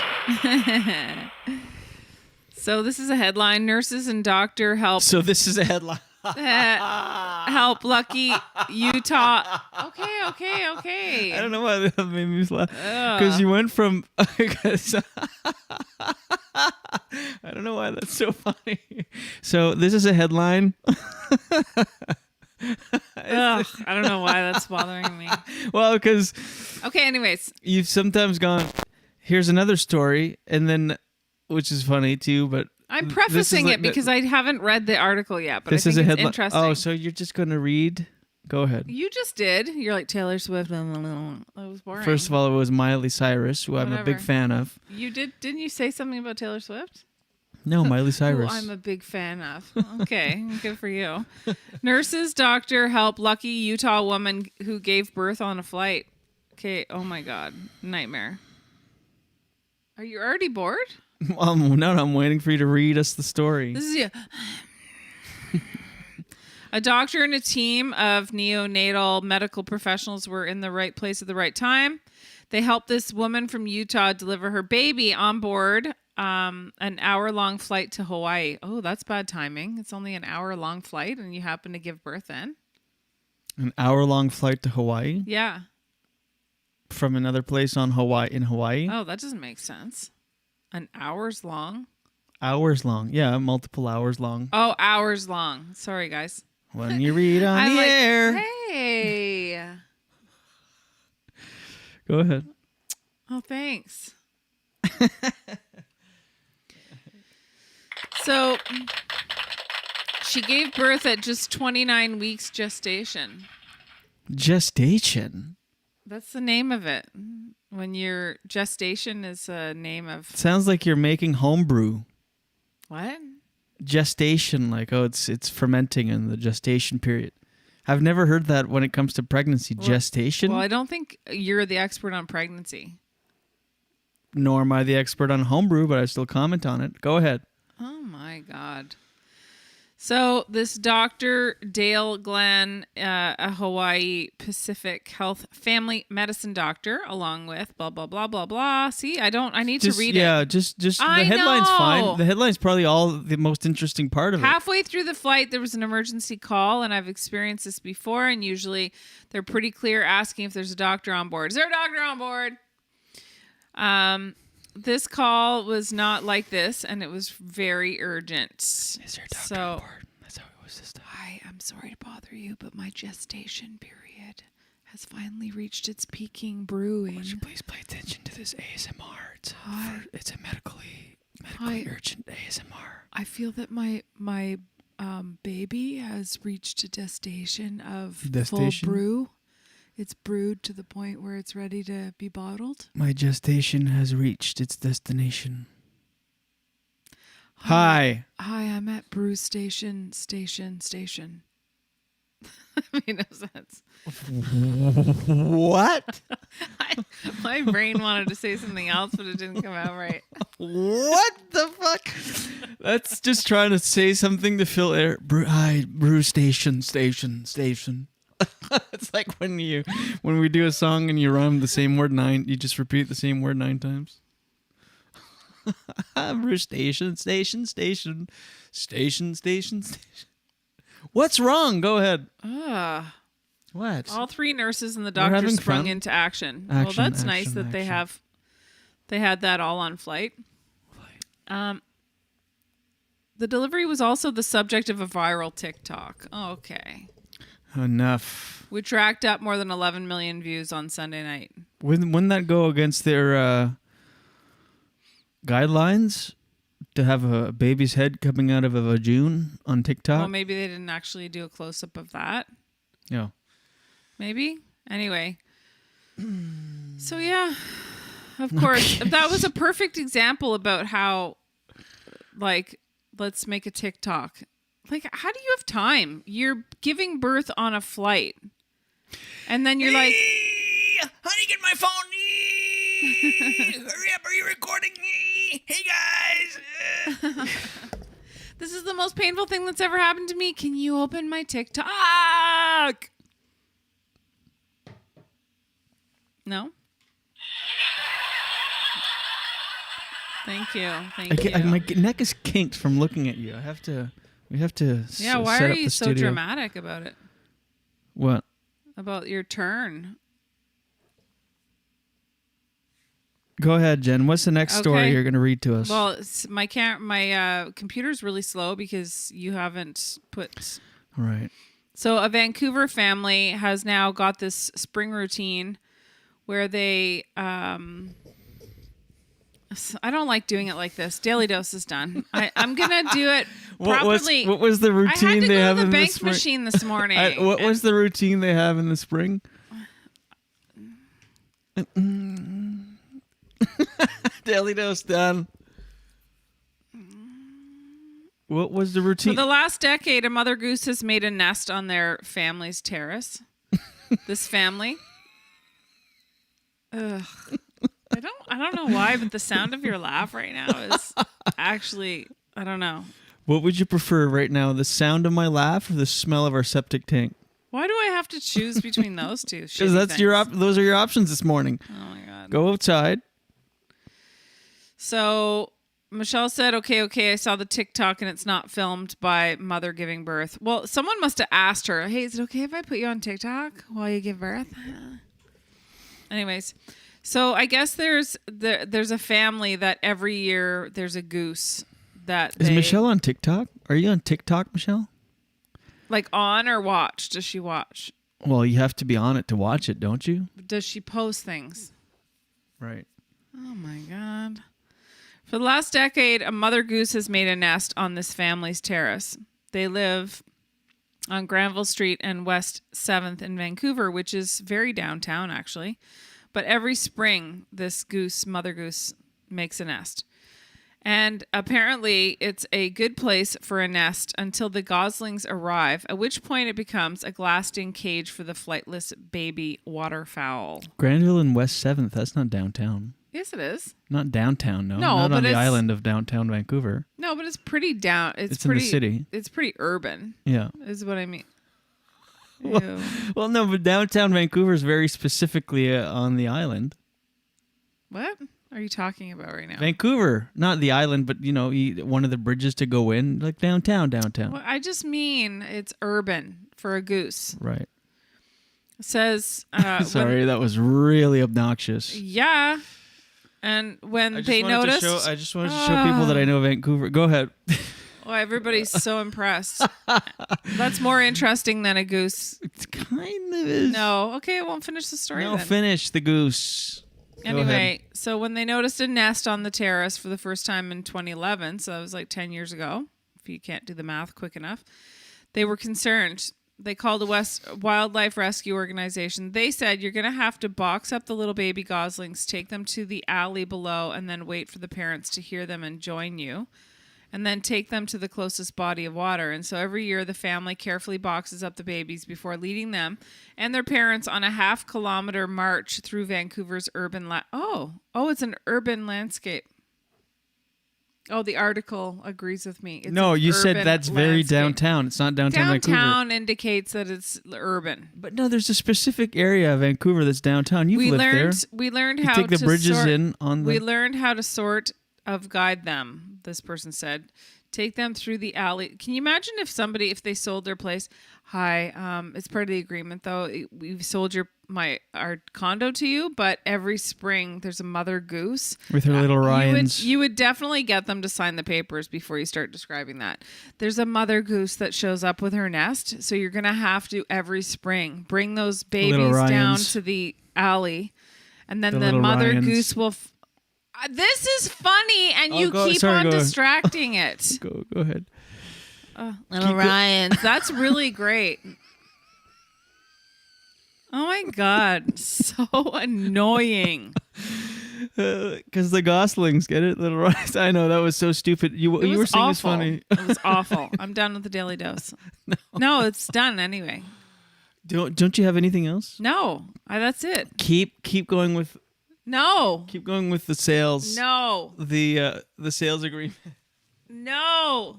Speaker 9: So this is a headline. Nurses and doctor help.
Speaker 12: So this is a headline.
Speaker 9: Help Lucky, Utah. Okay.
Speaker 12: I don't know why that made me laugh. Because you went from... I don't know why that's so funny. So this is a headline.
Speaker 9: I don't know why that's bothering me.
Speaker 12: Well, because...
Speaker 9: Okay, anyways.
Speaker 12: You've sometimes gone, here's another story, and then, which is funny too, but...
Speaker 9: I'm prefacing it because I haven't read the article yet, but
Speaker 12: this
Speaker 9: I think
Speaker 12: is a
Speaker 9: it's
Speaker 12: headline.
Speaker 9: interesting.
Speaker 12: Oh, so you're just going to read? Go ahead.
Speaker 9: You just did. You're like Taylor Swift. That was boring.
Speaker 12: First of all, it was Miley Cyrus, who I'm a big fan of.
Speaker 9: You did? Didn't you say something about Taylor Swift?
Speaker 12: No, Miley Cyrus.
Speaker 9: Who I'm a big fan of. Okay, good for you. Nurses, doctor help Lucky, Utah woman who gave birth on a flight. Okay, oh my God, nightmare. Are you already bored?
Speaker 12: No, I'm waiting for you to read us the story.
Speaker 9: This is you. A doctor and a team of neonatal medical professionals were in the right place at the right time. They helped this woman from Utah deliver her baby on board an hour-long flight to Hawaii. Oh, that's bad timing. It's only an hour-long flight, and you happen to give birth then.
Speaker 12: An hour-long flight to Hawaii?
Speaker 9: Yeah.
Speaker 12: From another place in Hawaii?
Speaker 9: Oh, that doesn't make sense. An hours long?
Speaker 12: Hours long. Yeah, multiple hours long.
Speaker 9: Oh, hours long. Sorry, guys.
Speaker 12: When you read on the air.
Speaker 9: Hey,
Speaker 12: Go ahead.
Speaker 9: Oh, thanks. So she gave birth at just 29 weeks gestation.
Speaker 12: Gestation?
Speaker 9: That's the name of it. When your gestation is a name of...
Speaker 12: Sounds like you're making homebrew.
Speaker 9: What?
Speaker 12: Gestation, like, oh, it's fermenting in the gestation period. I've never heard that when it comes to pregnancy. Gestation?
Speaker 9: Well, I don't think you're the expert on pregnancy.
Speaker 12: Nor am I the expert on homebrew, but I still comment on it. Go ahead.
Speaker 9: Oh, my God. So this Dr. Dale Glenn, a Hawaii Pacific Health family medicine doctor, along with blah, blah, blah, blah, blah. See, I need to read it.
Speaker 12: Yeah, just the headline's fine. The headline's probably all the most interesting part of it.
Speaker 9: Halfway through the flight, there was an emergency call, and I've experienced this before, and usually they're pretty clear asking if there's a doctor on board. Is there a doctor on board? This call was not like this, and it was very urgent. Is
Speaker 12: there a doctor on board? That's how it was this time.
Speaker 9: Hi, I'm sorry to bother you, but my gestation period has finally reached its peaking brewing.
Speaker 12: Would you please pay attention to this ASMR? It's a medically urgent ASMR.
Speaker 9: I feel that my baby has reached a gestation of full brew. It's brewed to the point where it's ready to be bottled.
Speaker 12: My gestation has reached its destination. Hi.
Speaker 9: Hi, I'm at brew station. I mean, no sense.
Speaker 12: What?
Speaker 9: My brain wanted to say something else, but it didn't come out right.
Speaker 12: What the fuck? That's just trying to say something to fill air. Brew station. It's like when we do a song and you rhyme the same word you just repeat the same word 9 times. Brew station. What's wrong? Go ahead. What?
Speaker 9: All 3 nurses and the doctor sprung into action. Well, that's nice that they had that all on flight. The delivery was also the subject of a viral TikTok. Okay.
Speaker 12: Enough.
Speaker 9: Which racked up more than 11 million views on Sunday night.
Speaker 12: Wouldn't that go against their guidelines to have a baby's head coming out of a vagina on TikTok?
Speaker 9: Well, maybe they didn't actually do a close-up of that.
Speaker 12: Yeah.
Speaker 9: Maybe. Anyway. So, yeah. Of course. That was a perfect example about how, like, let's make a TikTok. Like, how do you have time? You're giving birth on a flight. And then you're like...
Speaker 12: Honey, get my phone. Hurry up. Are you recording me? Hey, guys.
Speaker 9: This is the most painful thing that's ever happened to me. Can you open my TikTok? No? Thank you. Thank you.
Speaker 12: My neck is kinked from looking at you. We have to
Speaker 9: Yeah, why
Speaker 12: set
Speaker 9: are
Speaker 12: up
Speaker 9: you
Speaker 12: the
Speaker 9: so
Speaker 12: studio.
Speaker 9: dramatic about it?
Speaker 12: What?
Speaker 9: About your turn.
Speaker 12: Go ahead, Jen. What's the next story you're going to read to us?
Speaker 9: Well, my computer's really slow because you haven't put...
Speaker 12: All right.
Speaker 9: So a Vancouver family has now got this spring routine where they... I don't like doing it like this. Daily Dose is done. I'm going to do it properly.
Speaker 12: What was the routine they have in the spring?
Speaker 9: I had to go to the bank machine this morning.
Speaker 12: What was the routine they have in the spring? Daily Dose done. What was the routine?
Speaker 9: For the last decade, a mother goose has made a nest on their family's terrace. This family. Ugh. I don't know why, but the sound of your laugh right now is actually, I don't know.
Speaker 12: What would you prefer right now, the sound of my laugh or the smell of our septic tank?
Speaker 9: Why do I have to choose between those two?
Speaker 12: Because those are your options this morning.
Speaker 9: Oh my God.
Speaker 12: Go outside.
Speaker 9: So Michelle said, okay, I saw the TikTok and it's not filmed by mother giving birth. Well, someone must have asked her, hey, is it okay if I put you on TikTok while you give birth? Anyways. So I guess there's a family that every year there's a goose that
Speaker 12: Is Michelle on TikTok? Are you on TikTok, Michelle?
Speaker 9: Like on or watch? Does she watch?
Speaker 12: Well, you have to be on it to watch it, don't you?
Speaker 9: Does she post things?
Speaker 12: Right.
Speaker 9: Oh my God. For the last decade, a mother goose has made a nest on this family's terrace. They live on Granville Street and West 7th in Vancouver, which is very downtown, actually. But every spring, this mother goose, makes a nest. And apparently, it's a good place for a nest until the goslings arrive, at which point it becomes a glassed-in cage for the flightless baby waterfowl.
Speaker 12: Granville and West 7th, that's not downtown.
Speaker 9: Yes, it is.
Speaker 12: Not downtown, no.
Speaker 9: No,
Speaker 12: not
Speaker 9: but
Speaker 12: on the
Speaker 9: it's-
Speaker 12: island of downtown Vancouver.
Speaker 9: No, but it's pretty down.
Speaker 12: It's
Speaker 9: pretty,
Speaker 12: in the city.
Speaker 9: It's pretty urban.
Speaker 12: Yeah.
Speaker 9: Is what I mean.
Speaker 12: Well, no, but downtown Vancouver is very specifically on the island.
Speaker 9: What are you talking about right now?
Speaker 12: Vancouver, not the island, but one of the bridges to go in, like downtown.
Speaker 9: Well, I just mean it's urban for a goose.
Speaker 12: Right.
Speaker 9: It says.
Speaker 12: Sorry, that was really obnoxious.
Speaker 9: Yeah. And when they noticed.
Speaker 12: I just wanted to show people that I know Vancouver. Go ahead.
Speaker 9: Oh, everybody's so impressed. That's more interesting than a goose.
Speaker 12: It kind of is.
Speaker 9: No. Okay, I won't finish the story
Speaker 12: No,
Speaker 9: then.
Speaker 12: finish the goose.
Speaker 9: Anyway, so when they noticed a nest on the terrace for the first time in 2011, so that was like 10 years ago, if you can't do the math quick enough, they were concerned. They called a wildlife rescue organization. They said, you're going to have to box up the little baby goslings, take them to the alley below, and then wait for the parents to hear them and join you. And then take them to the closest body of water. And so every year the family carefully boxes up the babies before leading them and their parents on a 0.5 kilometer march through Vancouver's urban it's an urban landscape. Oh, the article agrees with me. It's
Speaker 12: No,
Speaker 9: an
Speaker 12: you said
Speaker 9: urban
Speaker 12: that's very
Speaker 9: landscape.
Speaker 12: downtown. It's not downtown Vancouver.
Speaker 9: Downtown indicates that it's urban.
Speaker 12: But no, there's a specific area of Vancouver that's downtown. You've lived there.
Speaker 9: We learned
Speaker 12: You
Speaker 9: how
Speaker 12: take the
Speaker 9: to
Speaker 12: bridges
Speaker 9: sort,
Speaker 12: in on the.
Speaker 9: We learned how to sort of guide them, this person said. Take them through the alley. Can you imagine if they sold their place? Hi, it's part of the agreement though. We've sold our condo to you, but every spring there's a mother goose
Speaker 12: With her little Ryans.
Speaker 9: You would definitely get them to sign the papers before you start describing that. There's a mother goose that shows up with her nest, so you're gonna have to every spring bring those babies down to the alley, and then the mother
Speaker 12: Ryans.
Speaker 9: goose will. This is funny, and you keep on distracting it.
Speaker 12: Go ahead.
Speaker 9: Little Ryans. That's really great. Oh my God. So annoying.
Speaker 12: Because the goslings, get it? Little Ryans. I know, that was so stupid. You were saying it's funny.
Speaker 9: It was awful. I'm done with the Daily Dose. No, it's done anyway.
Speaker 12: Don't you have anything else?
Speaker 9: No. That's it.
Speaker 12: Keep going with.
Speaker 9: No.
Speaker 12: Keep going with the sales.
Speaker 9: No.
Speaker 12: The sales agreement.
Speaker 9: No.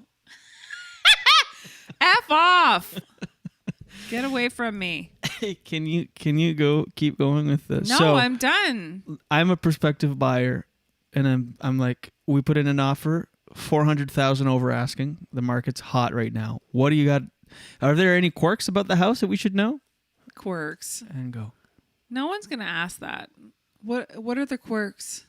Speaker 9: F off. Get away from me.
Speaker 12: Can you keep going with this?
Speaker 9: No, I'm done.
Speaker 12: I'm a prospective buyer, and I'm like, we put in an offer, 400,000 over asking. The market's hot right now. What do you got? Are there any quirks about the house that we should know?
Speaker 9: Quirks.
Speaker 12: And go.
Speaker 9: No one's gonna ask that. What are the quirks?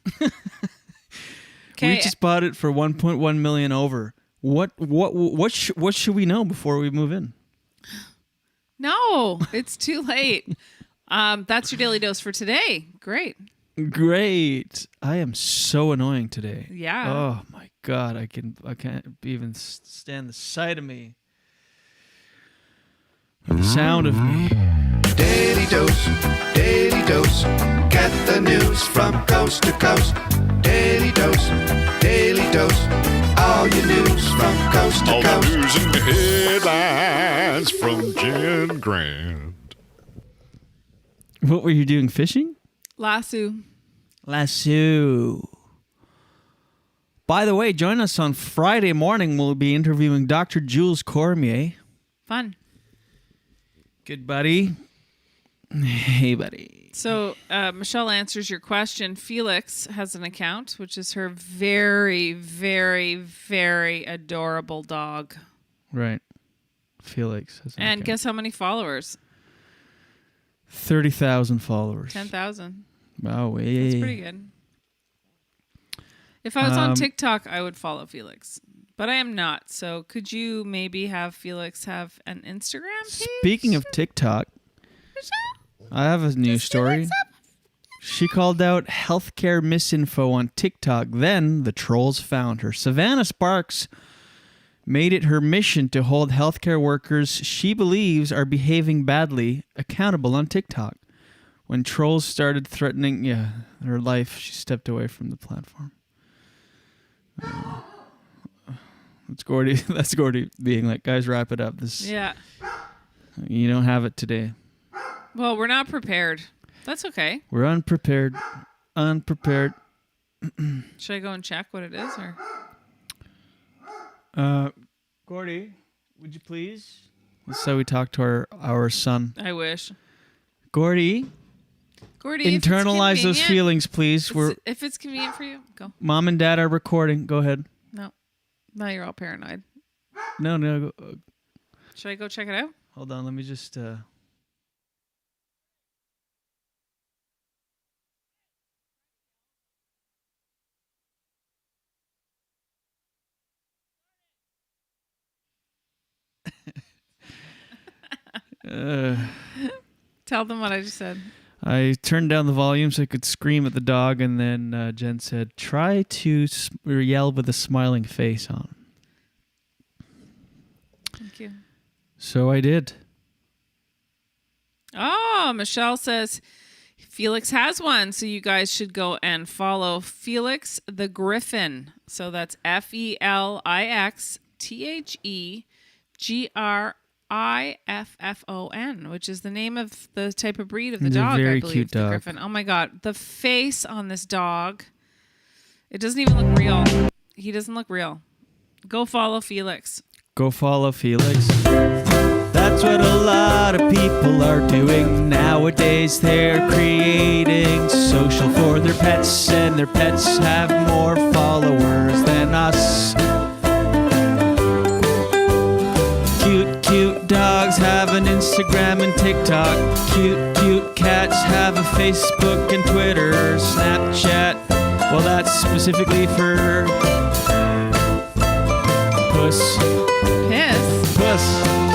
Speaker 12: We just bought it for 1.1 million over. What should we know before we move in?
Speaker 9: No, it's too late. That's your Daily Dose for today. Great.
Speaker 12: I am so annoying today.
Speaker 9: Yeah.
Speaker 12: Oh my God, I can't even stand the sight of me. Or the sound of me.
Speaker 11: Daily Dose, get the news from coast to coast. Daily Dose, all your news from coast to
Speaker 16: All
Speaker 11: coast.
Speaker 16: the news and headlines from Jen Grant.
Speaker 12: What were you doing? Fishing?
Speaker 9: Lasso.
Speaker 12: By the way, join us on Friday morning. We'll be interviewing Dr. Jules Cormier.
Speaker 9: Fun.
Speaker 12: Good buddy. Hey, buddy.
Speaker 9: So Michelle answers your question. Felix has an account, which is her very, very, very adorable dog.
Speaker 12: Right. Felix has an
Speaker 9: And
Speaker 12: account.
Speaker 9: guess how many followers?
Speaker 12: 30,000 followers.
Speaker 9: 10,000.
Speaker 12: Wow.
Speaker 9: That's pretty good. If I was on TikTok, I would follow Felix. But I am not. So could you maybe have Felix have an Instagram page?
Speaker 12: Speaking of TikTok, I have a news story. She called out healthcare misinfo on TikTok. Then the trolls found her. Savannah Sparks made it her mission to hold healthcare workers she believes are behaving badly accountable on TikTok. When trolls started threatening her life, she stepped away from the platform. That's Gordy. That's Gordy being like, guys, wrap it up. You don't have it today.
Speaker 9: Well, we're not prepared. That's okay.
Speaker 12: We're unprepared.
Speaker 9: Should I go and check what it is, or?
Speaker 12: Gordy, would you please? That's how we talk to our son.
Speaker 9: I wish.
Speaker 12: Gordy, internalize those feelings, please.
Speaker 9: If it's convenient for you, go.
Speaker 12: Mom and Dad are recording. Go ahead.
Speaker 9: No, now you're all paranoid.
Speaker 12: No.
Speaker 9: Should I go check it out?
Speaker 12: Hold on, let me just.
Speaker 9: Tell them what I just said.
Speaker 12: I turned down the volume so I could scream at the dog, and then Jen said, try to yell with a smiling face on.
Speaker 9: Thank you.
Speaker 12: So I did.
Speaker 9: Oh, Michelle says Felix has one, so you guys should go and follow Felix the Griffin. So that's FelixTheGriffon, which is the name of the type of breed of the dog,
Speaker 12: very
Speaker 9: I believe.
Speaker 12: cute dog.
Speaker 9: The Griffin. Oh my God. The face on this dog. It doesn't even look real. He doesn't look real. Go follow Felix.
Speaker 12: Go follow Felix. That's what a lot of people are doing nowadays. They're creating social for their pets, and their pets have more followers than us. Cute dogs have an Instagram and TikTok. Cute cats have a Facebook and Twitter, Snapchat. Well, that's specifically for puss.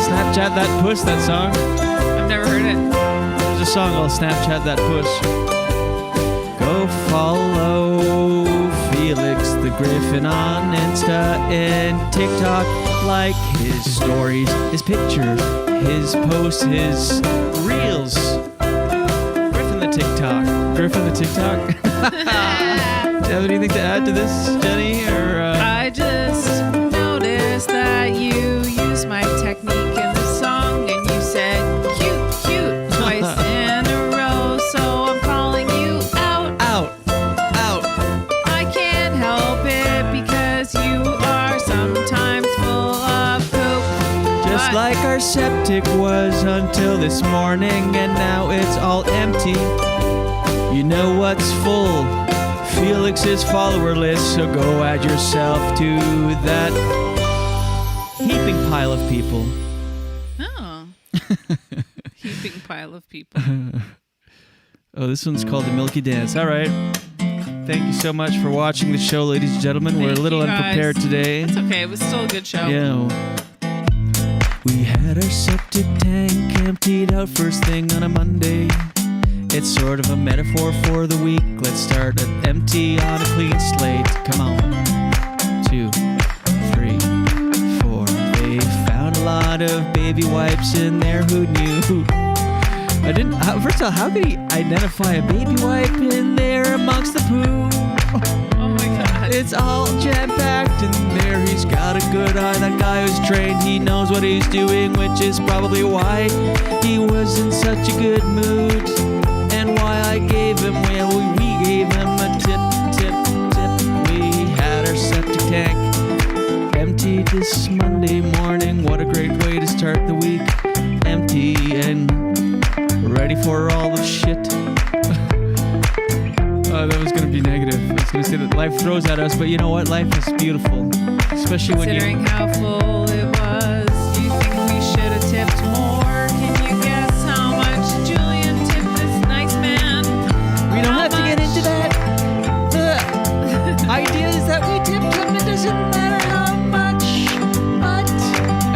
Speaker 12: Snapchat that puss, that song.
Speaker 9: I've never heard it.
Speaker 12: There's a song called Snapchat that puss. Go follow Felix the Griffin on Insta and TikTok. Like his stories, his pictures, his posts, his reels. Griffin the TikTok. Do you have anything to add to this, Jenny?
Speaker 9: I just noticed that you used my technique in the song, and you said cute twice in a row, so I'm calling you out. I can't help it because you are sometimes full of poop.
Speaker 12: Just like our septic was until this morning, and now it's all empty. You know what's full? Felix's follower list, so go add yourself to that heaping pile of people.
Speaker 9: Oh. Heaping pile of people.
Speaker 12: Oh, this one's called The Milky Dance. All right. Thank you so much for watching the show, ladies and gentlemen. We're a little unprepared today.
Speaker 9: It's okay. It was still a good show.
Speaker 12: Yeah. We had our septic tank emptied out first thing on a Monday. It's sort of a metaphor for the week. Let's start at empty on a clean slate. Come on. 2, 3, 4. They found a lot of baby wipes in there. Who knew? First of all, how could he identify a baby wipe in there amongst the poo?
Speaker 9: Oh my God.
Speaker 12: It's all jam-packed in there. He's got a good eye. That guy who's trained, he knows what he's doing, which is probably why he was in such a good mood. And why I gave him, we gave him a tip. We had our septic tank empty this Monday morning. What a great way to start the week. Empty and ready for all the shit. Oh, that was going to be negative. I was going to say that life throws at us, but you know what? Life is beautiful. Especially
Speaker 9: Considering how full it was, you think we should have tipped more? Can you guess how much Julien tipped this nice man?
Speaker 12: We don't have to get into that. The idea is that we tipped him. It doesn't matter how much. But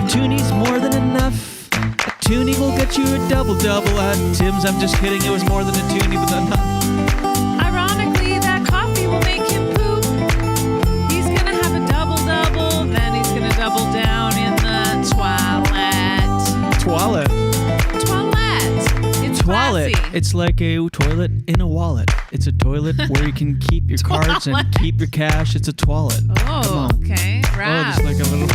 Speaker 12: a toonie's more than enough. A toonie will get you a double at Tim's. I'm just kidding. It was more than a toonie, but I'm not. Toilet.
Speaker 9: It's
Speaker 12: Toilet.
Speaker 9: classy.
Speaker 12: It's like a toilet in a wallet. It's a toilet where you can keep your cards and keep your cash. It's a toilet.
Speaker 9: Oh, okay. Rap.
Speaker 12: Oh, just like a little.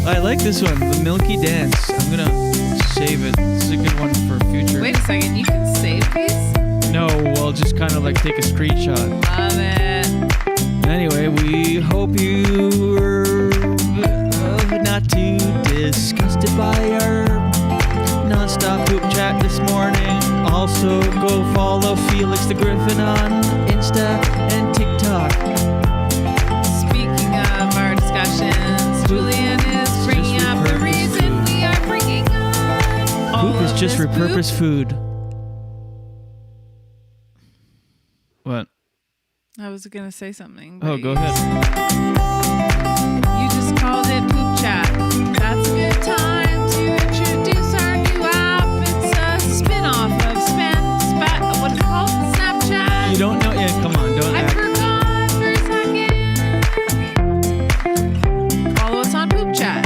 Speaker 12: I like this one, the Milky Dance. I'm gonna save it. This is a good one for future.
Speaker 9: Wait a second. You can save these?
Speaker 12: No, well, just kind of like take a screenshot.
Speaker 9: Love it.
Speaker 12: Anyway, we hope you were not too disgusted by our non-stop poop chat this morning. Also, go follow Felix the Griffin on Insta and TikTok.
Speaker 9: Speaking of our discussions, Julian is bringing up the reason we are bringing up all
Speaker 12: Poop is
Speaker 9: of
Speaker 12: just
Speaker 9: this
Speaker 12: repurposed food. What?
Speaker 9: I was going to say something.
Speaker 12: Oh,
Speaker 9: but
Speaker 12: go ahead.
Speaker 9: You just called it Poop Chat. That's a good time to introduce our new app. It's a spin-off of what is it called? Snapchat.
Speaker 12: You don't know? Yeah, come on, don't
Speaker 9: I
Speaker 12: act.
Speaker 9: forgot for a second. Follow us on Poop Chat.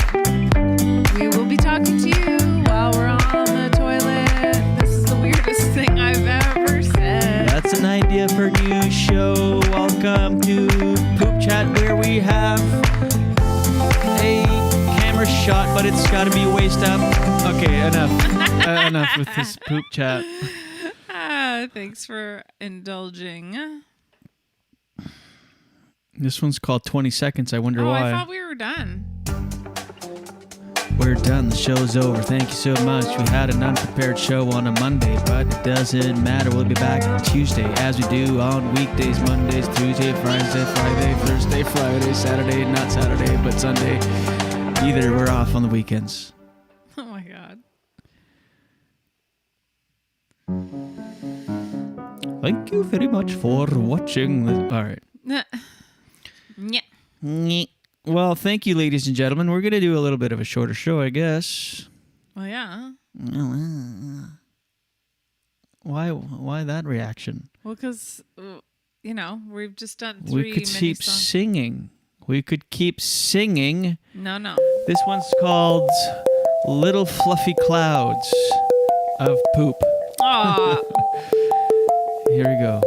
Speaker 9: We will be talking to you while we're on the toilet. This is the weirdest thing I've ever said.
Speaker 12: That's an idea for a new show. Welcome to Poop Chat, where we have a camera shot, but it's got to be waist up. Okay, enough. Enough with this Poop Chat.
Speaker 9: Thanks for indulging.
Speaker 12: This one's called 20 Seconds. I wonder why.
Speaker 9: I thought we were done.
Speaker 12: We're done. The show's over. Thank you so much. We had an unprepared show on a Monday, but it doesn't matter. We'll be back Tuesday, as we do on weekdays, Mondays, Tuesday, Friday, Thursday, Friday, Saturday, not Saturday, but Sunday. Either we're off on the weekends.
Speaker 9: Oh my God.
Speaker 12: Thank you very much for watching. All right.
Speaker 9: Yeah.
Speaker 12: Well, thank you, ladies and gentlemen. We're going to do a little bit of a shorter show, I guess.
Speaker 9: Well, yeah.
Speaker 12: Why that reaction?
Speaker 9: Well, because, we've just done 3
Speaker 12: We could
Speaker 9: mini
Speaker 12: keep
Speaker 9: songs.
Speaker 12: singing. We could keep singing.
Speaker 9: No.
Speaker 12: This one's called Little Fluffy Clouds of Poop.
Speaker 9: Aw.
Speaker 12: Here we go.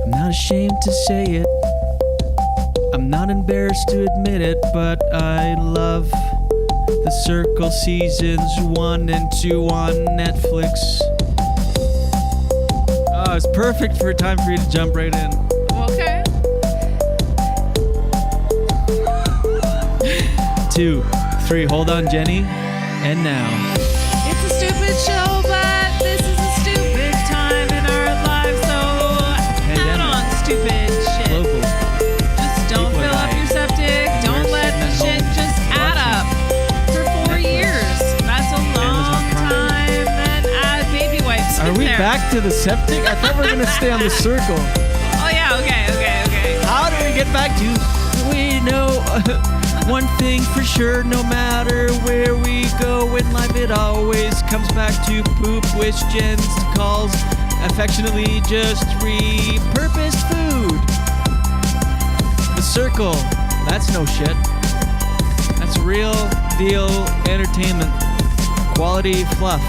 Speaker 12: I'm not ashamed to say it. I'm not embarrassed to admit it, but I love The Circle seasons 1 and 2 on Netflix. Oh, it's perfect for a time for you to jump right in.
Speaker 9: Okay.
Speaker 12: 2, 3, hold on, Jenny. And now.
Speaker 9: It's a stupid show, but this is a stupid time in our lives, so add on stupid shit.
Speaker 12: Global.
Speaker 9: Just don't
Speaker 12: People
Speaker 9: fill
Speaker 12: are
Speaker 9: up your septic. Don't let the shit just add up. For 4 years. That's a long time. Then add baby wipes
Speaker 12: Are
Speaker 9: in
Speaker 12: we
Speaker 9: there.
Speaker 12: back to the septic? I thought we were going to stay on the circle.
Speaker 9: Oh, yeah, okay.
Speaker 12: How do we get back to? We know one thing for sure, no matter where we go in life, it always comes back to poop, which Jen calls affectionately just repurposed food. The Circle, that's no shit. That's real deal entertainment. Quality fluff.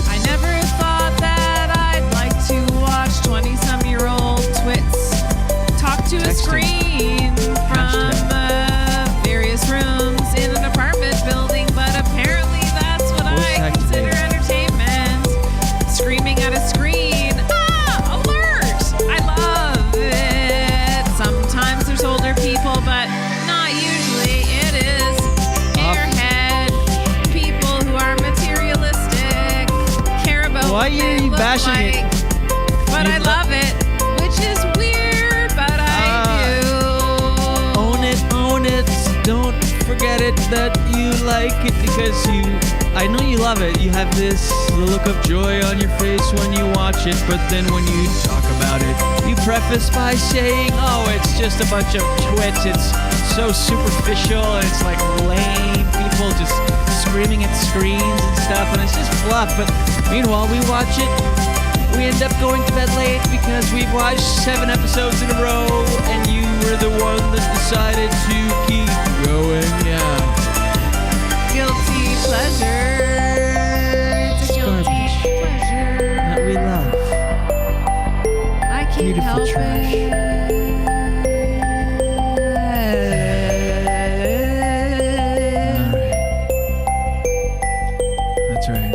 Speaker 9: I never thought that I'd like to watch 20-some-year-old twits talk to a screen from various rooms in an apartment building, but apparently that's what I consider entertainment. Screaming at a screen. Alert! I love it. Sometimes there's older people, but not usually. It is airhead people who are materialistic, care about
Speaker 12: Why
Speaker 9: what
Speaker 12: are
Speaker 9: they
Speaker 12: you
Speaker 9: look
Speaker 12: bashing
Speaker 9: like,
Speaker 12: it?
Speaker 9: but I love it, which is weird, but I do.
Speaker 12: Own it. Don't forget it that you like it because I know you love it. You have this look of joy on your face when you watch it, but then when you talk about it, you preface by saying, oh, it's just a bunch of twits. It's so superficial and it's like lame people just screaming at screens and stuff, and it's just fluff. But meanwhile, we watch it We end up going to bed late because we've watched 7 episodes in a row, and you were the one that decided to keep going. Yeah.
Speaker 9: Guilty pleasure. It's a guilty pleasure
Speaker 12: that we love.
Speaker 9: I can't
Speaker 12: Beautiful
Speaker 9: help
Speaker 12: trash.
Speaker 9: it.
Speaker 12: That's right.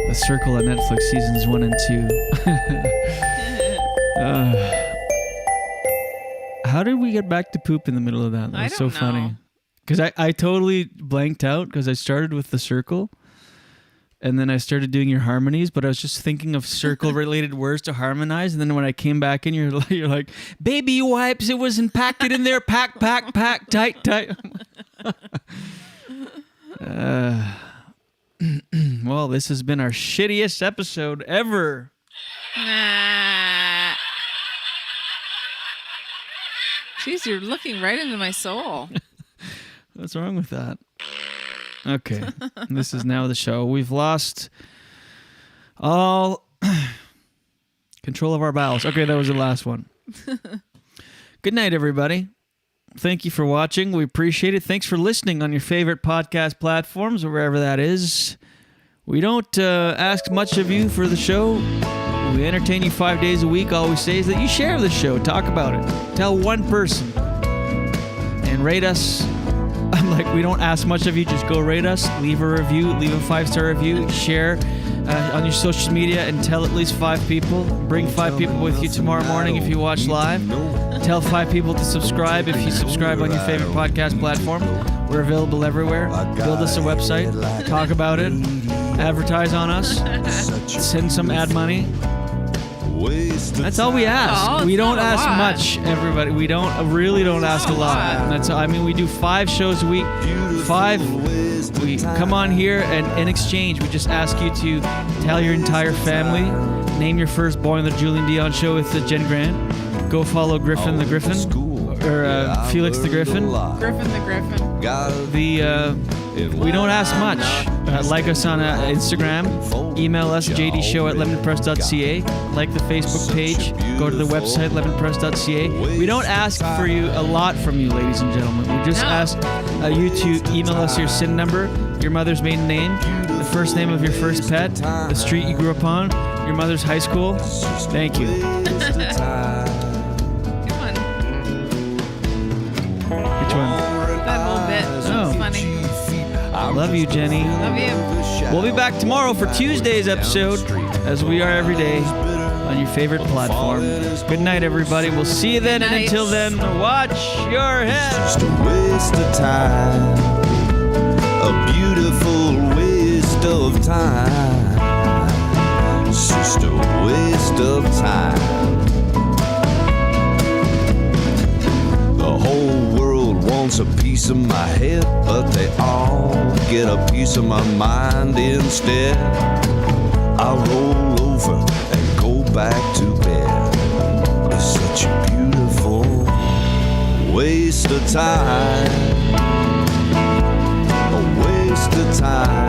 Speaker 12: The Circle on Netflix seasons 1 and 2. How did we get back to poop in the middle of that? That was so funny. Because I totally blanked out because I started with The Circle and then I started doing your harmonies, but I was just thinking of circle-related words to harmonize. And then when I came back in, you're like, baby wipes, it was impacted in there, pack, tight. Well, this has been our shittiest episode ever.
Speaker 9: Nah. Jeez, you're looking right into my soul.
Speaker 12: What's wrong with that? Okay, this is now the show. We've lost all control of our bowels. Okay, that was the last one. Good night, everybody. Thank you for watching. We appreciate it. Thanks for listening on your favorite podcast platforms or wherever that is. We don't ask much of you for the show. We entertain you 5 days a week. All we say is that you share the show. Talk about it. Tell one person. And rate us. I'm like, we don't ask much of you. Just go rate us. Leave a review. Leave a 5-star review. Share on your social media and tell at least 5 people. Bring 5 people with you tomorrow morning if you watch live. Tell 5 people to subscribe if you subscribe on your favorite podcast platform. We're available everywhere. Build us a website. Talk about it. Advertise on us. Send some ad money. That's all we ask.
Speaker 9: Oh,
Speaker 12: we don't ask
Speaker 9: lot.
Speaker 12: much, everybody. We really don't ask a lot. That's all. I mean, we do 5 shows a week. 5. We come on here and in exchange, we just ask you to tell your entire family, name your first boy on the Julien Dionne show with Jen Grant. Go follow Griffin the Griffin or Felix the Griffin.
Speaker 9: Griffin the Griffin.
Speaker 12: We don't ask much. Like us on Instagram. Email us, jdshow@lemonpress.ca. Like the Facebook page. Go to the website, lemonpress.ca. We don't ask for you a lot from you, ladies and gentlemen. We just ask you to email us your SIN number, your mother's maiden name, the first name of your first pet, the street you grew up on, your mother's high school. Thank you. Which one?
Speaker 9: That whole bit. That's funny.
Speaker 12: Love you, Jenny.
Speaker 9: Love you.
Speaker 12: We'll be back tomorrow for Tuesday's episode, as we are every day, on your favorite platform. Good night, everybody. We'll see you then, and until then, watch your head.
Speaker 15: Just a waste of time, a beautiful waste of time. It's just a waste of time. The whole world wants a piece of my head, but they all get a piece of my mind instead. I roll over and go back to bed. It's such a beautiful waste of time. A waste of time.